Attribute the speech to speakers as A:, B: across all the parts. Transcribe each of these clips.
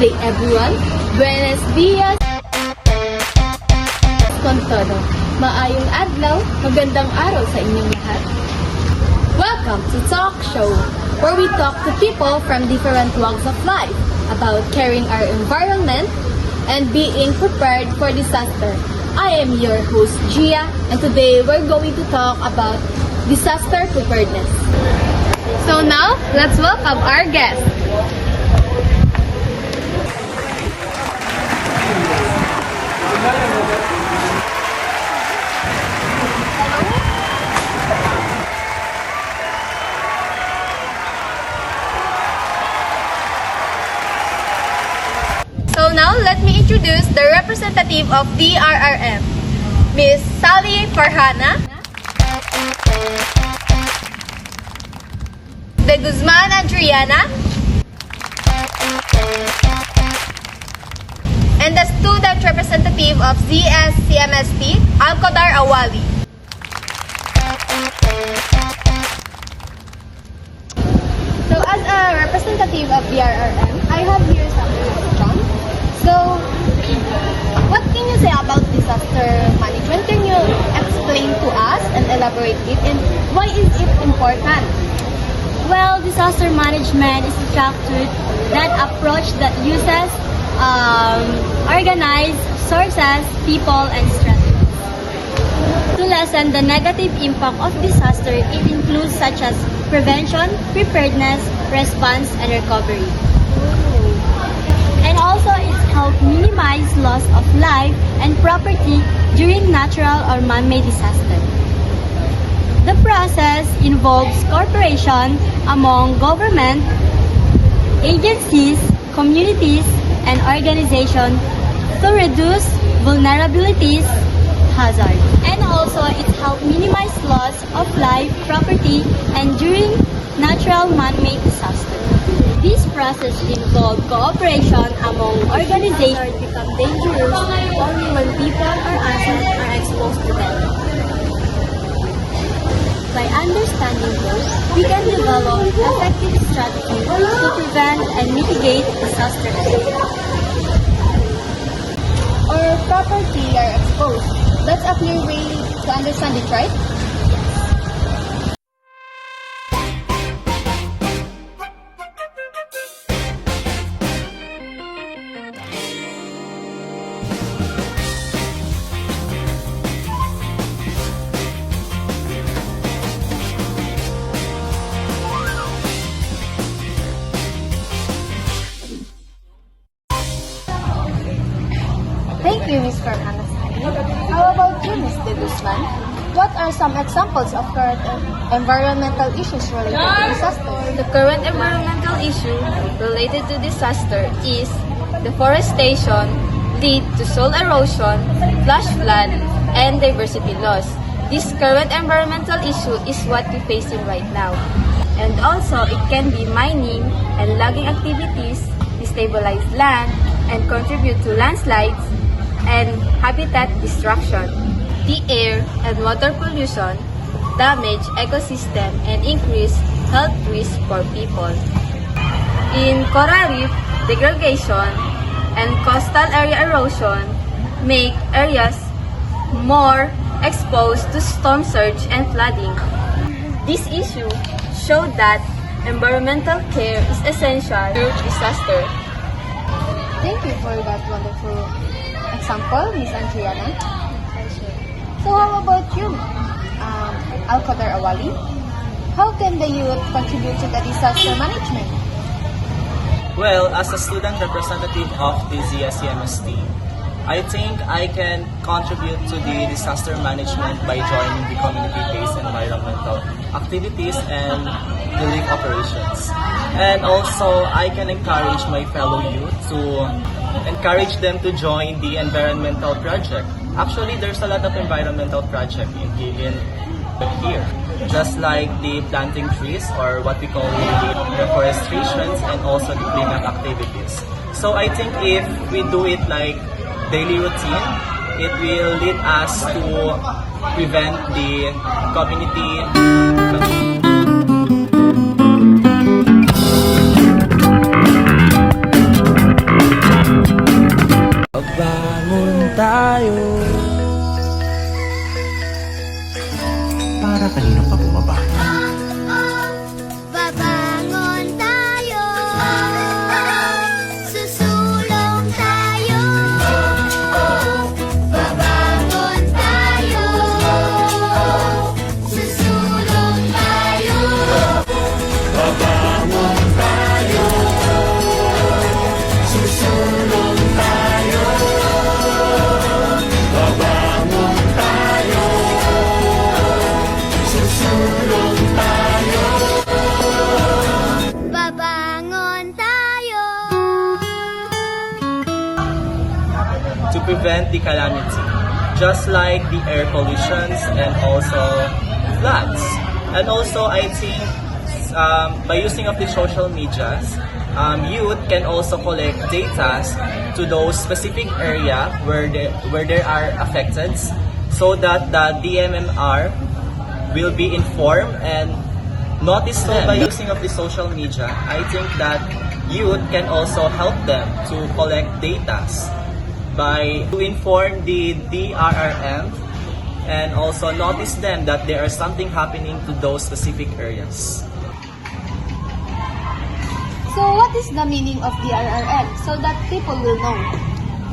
A: day everyone. Buenos dias con todo. Maayong adlaw, magandang araw sa inyong lahat. Welcome to Talk Show, where we talk to people from different walks of life about caring our environment and being prepared for disaster. I am your host, Gia, and today we're going to talk about disaster preparedness. So now, let's welcome our guest. So now, let me introduce the representative of DRRM, Miss Sally Farhana De Guzman Adriana, and the student representative of ZSCMST, Alcodar Awali. So as a representative of DRRM, I have here some questions. So, what can you say about disaster management? Can you explain to us and elaborate it? And why is it important?
B: Well, disaster management is a structured that approach that uses organized sources, people, and strategies. To lessen the negative impact of disaster, it includes such as prevention, preparedness, response, and recovery. And also, it's helped minimize loss of life and property during natural or man-made disaster. The process involves cooperation among government, agencies, communities, and organizations to reduce vulnerabilities, hazards. And also, it helps minimize loss of life, property, and during natural man-made disaster. This process involves cooperation among organizations that become dangerous only when people or assets are exposed to them. By understanding those, we can develop effective strategies to prevent and mitigate disaster events.
A: Or property are exposed. That's a clear way to understand it, right? Thank you, Ms. Farhana. How about you, Ms. De Guzman? What are some examples of current environmental issues related to disaster?
C: The current environmental issue related to disaster is deforestation, lead to soil erosion, flash flood, and diversity loss. This current environmental issue is what we're facing right now. And also, it can be mining and logging activities, destabilize land, and contribute to landslides and habitat destruction. The air and water pollution damage ecosystem and increase health risk for people. In coral reef degradation and coastal area erosion make areas more exposed to storm surge and flooding. This issue showed that environmental care is essential during disaster.
A: Thank you for that wonderful example, Ms. Adriana. So how about you, Alcodar Awali? How can the youth contribute to the disaster management?
D: Well, as a student representative of the ZSCMST, I think I can contribute to the disaster management by joining the community-based environmental activities and relief operations. And also, I can encourage my fellow youth to encourage them to join the environmental project. Actually, there's a lot of environmental project in here. Just like the planting trees or what we call the reforestations and also the cleanup activities. So I think if we do it like daily routine, it will lead us to prevent the community
E: tayo.
F: Para kanino pa bumaba?
G: Babangon tayo, susulong tayo. Babangon tayo, susulong tayo. Babangon tayo, susulong tayo. Babangon tayo, susulong tayo. Babangon tayo.
D: To prevent the calamity, just like the air pollutions and also floods. And also, I think by using of the social medias, youth can also collect data to those specific area where they are affected, so that the DMMR will be informed and notice them. By using of the social media, I think that youth can also help them to collect data to inform the DRRM and also notice them that there is something happening to those specific areas.
A: So what is the meaning of DRRM so that people will know?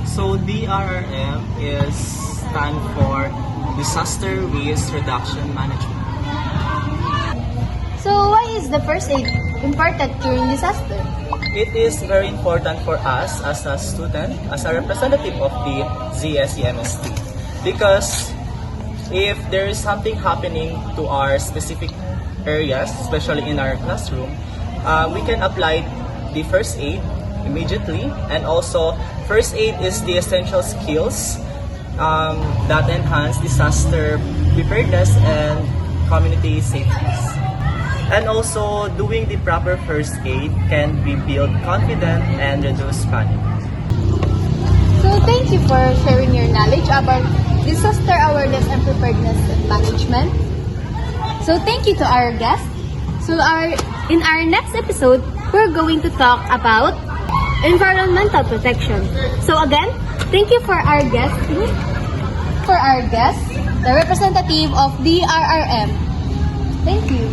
D: So DRRM is stand for Disaster Risk Reduction Management.
A: So why is the first aid important during disaster?
D: It is very important for us as a student, as a representative of the ZSEMST, because if there is something happening to our specific areas, especially in our classroom, we can apply the first aid immediately. And also, first aid is the essential skills that enhance disaster preparedness and community safety. And also, doing the proper first aid can be build confidence and reduce panic.
A: So thank you for sharing your knowledge about disaster awareness and preparedness management. So thank you to our guest. So in our next episode, we're going to talk about environmental protection. So again, thank you for our guest. The representative of DRRM. Thank you.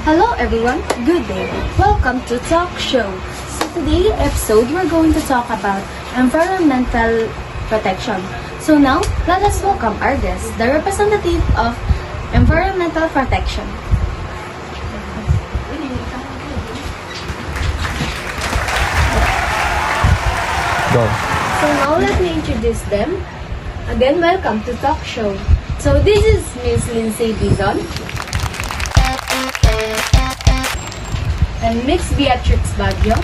A: Hello everyone, good day. Welcome to Talk Show. So today's episode, we're going to talk about environmental protection. So now, let us welcome our guest, the representative of environmental protection.
E: Go.
A: So now let me introduce them. Again, welcome to Talk Show. So this is Miss Lindsay Dizon and Miss Beatrix Baguio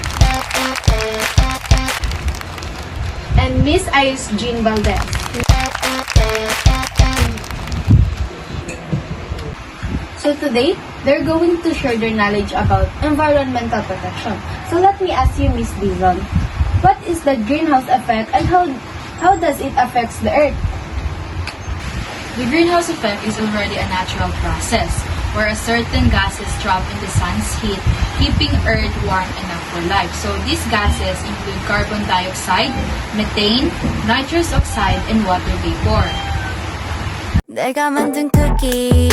A: and Miss Ice Jean Valdez. So today, they're going to share their knowledge about environmental protection. So let me ask you, Miss Dizon, what is the greenhouse effect and how does it affect the earth?
H: The greenhouse effect is already a natural process where certain gases trap in the sun's heat, keeping Earth warm enough for life. So these gases include carbon dioxide, methane, nitrous oxide, and water vapor.
G: 내가 만든 쿠키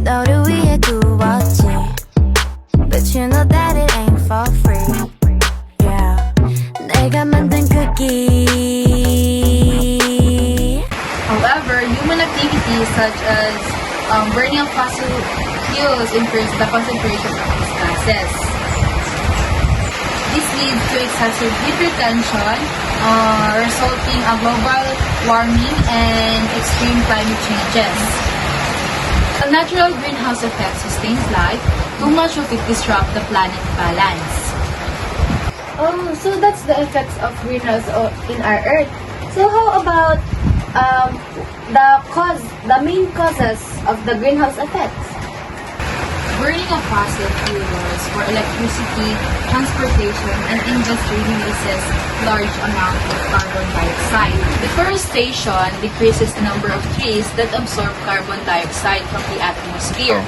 G: 너를 위해 구웠지 But you know that it ain't for free Yeah 내가 만든 쿠키
H: However, human activities such as burning of fossil fuels increase the concentration of these gases. This leads to excessive heat retention, resulting in global warming and extreme climate changes. A natural greenhouse effect sustains life. Too much of it disrupts the planet balance.
A: Oh, so that's the effects of greenhouse in our Earth. So how about the main causes of the greenhouse effects?
H: Burning of fossil fuels for electricity, transportation, and industry releases large amount of carbon dioxide. Deforestation decreases the number of trees that absorb carbon dioxide from the atmosphere.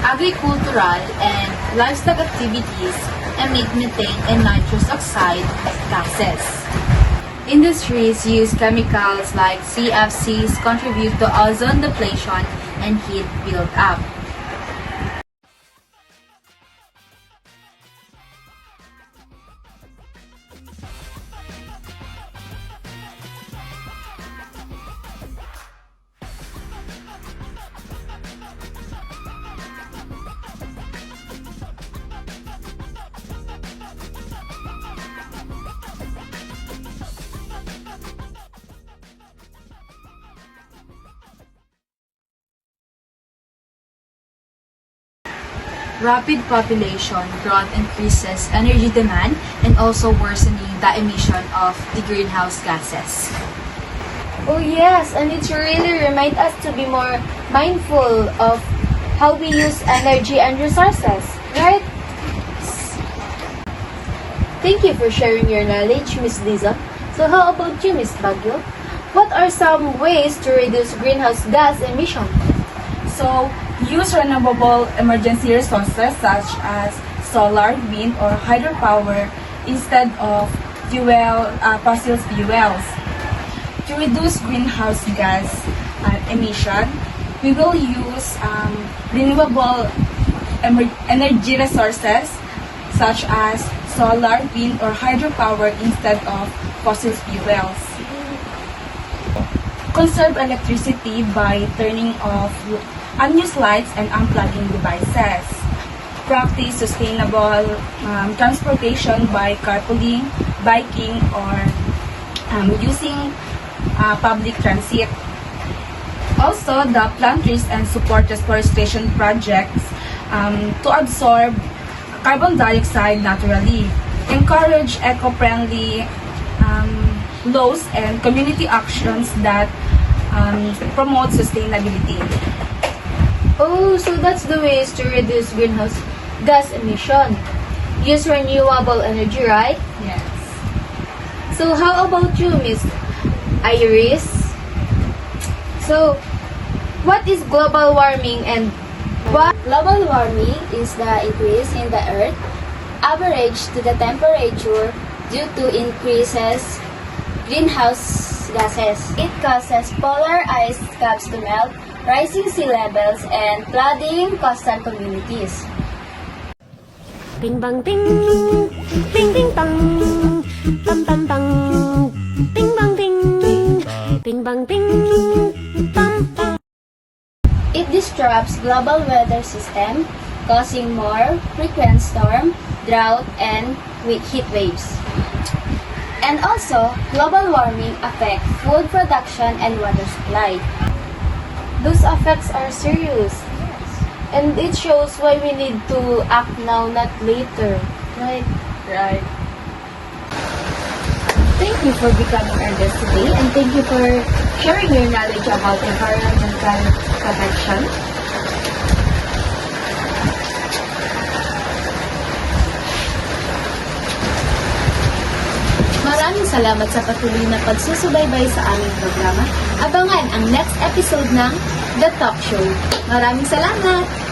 H: Agricultural and livestock activities emit methane and nitrous oxide gases. Industries use chemicals like CFCs contribute to ozone depletion and heat buildup. Rapid population growth increases energy demand and also worsening the emission of the greenhouse gases.
A: Oh yes, and it really reminds us to be more mindful of how we use energy and resources, right? Thank you for sharing your knowledge, Miss Dizon. So how about you, Miss Baguio? What are some ways to reduce greenhouse gas emission?
E: So, use renewable emergency resources such as solar, wind, or hydropower instead of fossil fuels. To reduce greenhouse gas emission, we will use renewable energy resources such as solar, wind, or hydropower instead of fossil fuels. Conserve electricity by turning off unused lights and unplugging devices. Practice sustainable transportation by carpooling, biking, or using public transit. Also, the plant trees and support reforestation projects to absorb carbon dioxide naturally. Encourage eco-friendly laws and community actions that promote sustainability.
A: Oh, so that's the ways to reduce greenhouse gas emission. Use renewable energy, right?
E: Yes.
A: So how about you, Miss Iris? So, what is global warming and what?
F: Global warming is the increase in the Earth average to the temperature due to increases greenhouse gases. It causes polar ice caps to melt, rising sea levels, and flooding coastal communities.
G: Bing bang bing, bing bing bang, bam bam bang, bing bang bing, bing bang bing, bam bam.
F: It disrupts global weather system, causing more frequent storm, drought, and heat waves. And also, global warming affects food production and water supply.
A: Those effects are serious. And it shows why we need to act now, not later. Right?
E: Right.
A: Thank you for becoming our guest today, and thank you for sharing your knowledge about environmental protection. Maraming salamat sa patuloy na pagsusubaybay sa aming programa. Abangan ang next episode ng The Talk Show. Maraming salamat!